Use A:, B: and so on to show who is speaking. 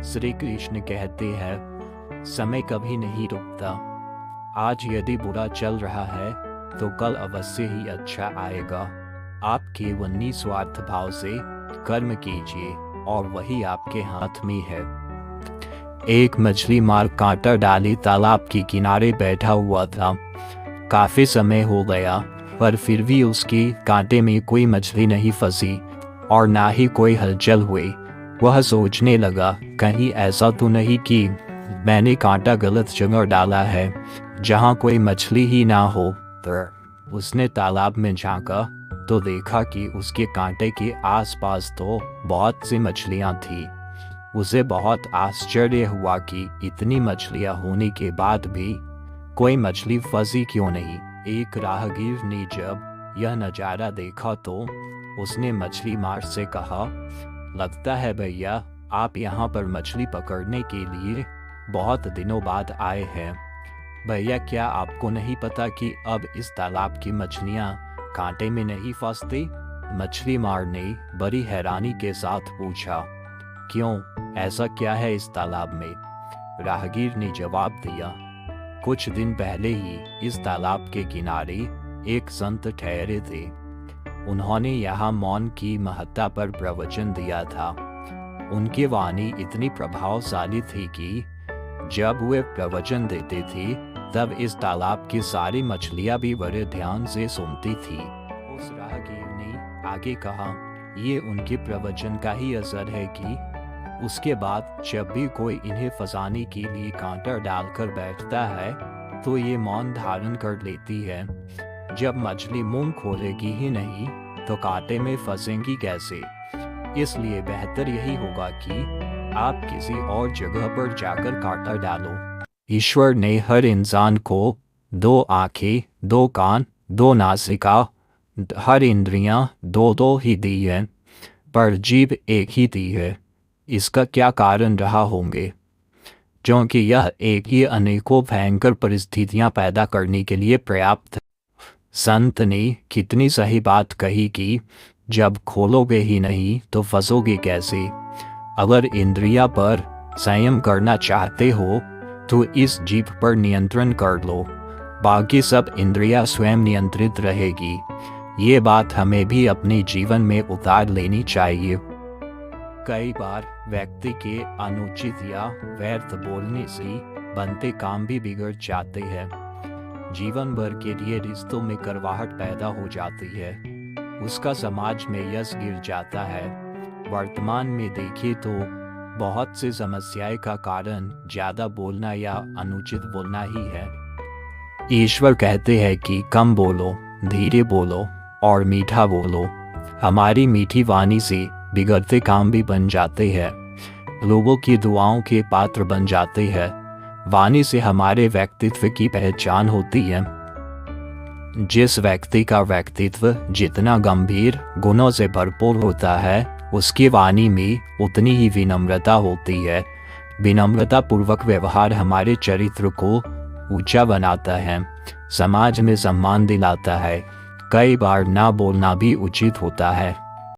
A: श्री कृष्ण कहते हैं, समय कभी नहीं रुकता। आज यदि बुरा चल रहा है तो कल अवश्य ही अच्छा आएगा। आप केवल निस्वार्थ भाव से कर्म कीजिए और वही आपके हाथ में है। एक मछली मार कांटा डाली तालाब के किनारे बैठा हुआ था। काफी समय हो गया पर फिर भी उसके कांटे में कोई मछली नहीं फंसी और ना ही कोई हलचल हुई। वह सोचने लगा, कहीं ऐसा तो नहीं कि मैंने कांटा गलत जगह डाला है जहां कोई मछली ही ना हो। तो उसने तालाब में झांका तो देखा कि उसके कांटे के आसपास तो बहुत सी मछलियां थी। उसे बहुत आश्चर्य हुआ कि इतनी मछलियां होने के बाद भी कोई मछली फंसी क्यों नहीं। एक राहगीर ने जब यह नज़ारा देखा तो उसने मछली मार से कहा, लगता है भैया आप यहाँ पर मछली पकड़ने के लिए बहुत दिनों बाद आए हैं। भैया क्या आपको नहीं पता कि अब इस तालाब की मछलियाँ कांटे में नहीं फंसती? मछली मार ने बड़ी हैरानी के साथ पूछा, क्यों, ऐसा क्या है इस तालाब में? राहगीर ने जवाब दिया, कुछ दिन पहले ही इस तालाब के किनारे एक संत ठहरे थे। उन्होंने यहाँ मौन की महत्ता पर प्रवचन दिया था। उनकी वाणी इतनी प्रभावशाली थी कि जब वे प्रवचन देते थे तब इस तालाब की सारी मछलियां भी बड़े ध्यान से सुनती थी। उस राहगीर ने आगे कहा, ये उनके प्रवचन का ही असर है कि उसके बाद जब भी कोई इन्हें फंसाने के लिए कांटा डालकर बैठता है तो ये मौन धारण कर लेती है। जब मछली मुंह खोलेगी ही नहीं तो कांटे में फंसेंगी कैसे? इसलिए बेहतर यही होगा कि आप किसी और जगह पर जाकर कांटा डालो। ईश्वर ने हर इंसान को 2 आंखें, 2 कान, 2 नासिका, हर इंद्रियां 2-2 ही दी है, पर जीभ एक ही दी है। इसका क्या कारण रहा होंगे? क्योंकि यह एक ही अनेकों भयंकर परिस्थितियां पैदा करने के लिए पर्याप्त है। संत ने कितनी सही बात कही कि जब खोलोगे ही नहीं तो फंसोगे कैसे? अगर इंद्रिया पर संयम करना चाहते हो तो इस जीभ पर नियंत्रण कर लो, बाकी सब इंद्रिया स्वयं नियंत्रित रहेगी। ये बात हमें भी अपने जीवन में उतार लेनी चाहिए। कई बार व्यक्ति के अनुचित या व्यर्थ बोलने से बनते काम भी बिगड़ जाते हैं। जीवन भर के लिए रिश्तों में करवाहट पैदा हो जाती है, उसका समाज में यश गिर जाता है। वर्तमान में देखें तो बहुत सी समस्याएं का कारण ज्यादा बोलना या अनुचित बोलना ही है। ईश्वर कहते हैं कि कम बोलो, धीरे बोलो और मीठा बोलो। हमारी मीठी वाणी से बिगड़ते काम भी बन जाते हैं, लोगों की दुआओं के पात्र बन जाते हैं। वाणी से हमारे व्यक्तित्व की पहचान होती है। जिस व्यक्ति का व्यक्तित्व जितना गंभीर गुणों से भरपूर होता है उसकी वाणी में उतनी ही विनम्रता होती है। विनम्रता पूर्वक व्यवहार हमारे चरित्र को ऊंचा बनाता है, समाज में सम्मान दिलाता है। कई बार ना बोलना भी उचित होता है।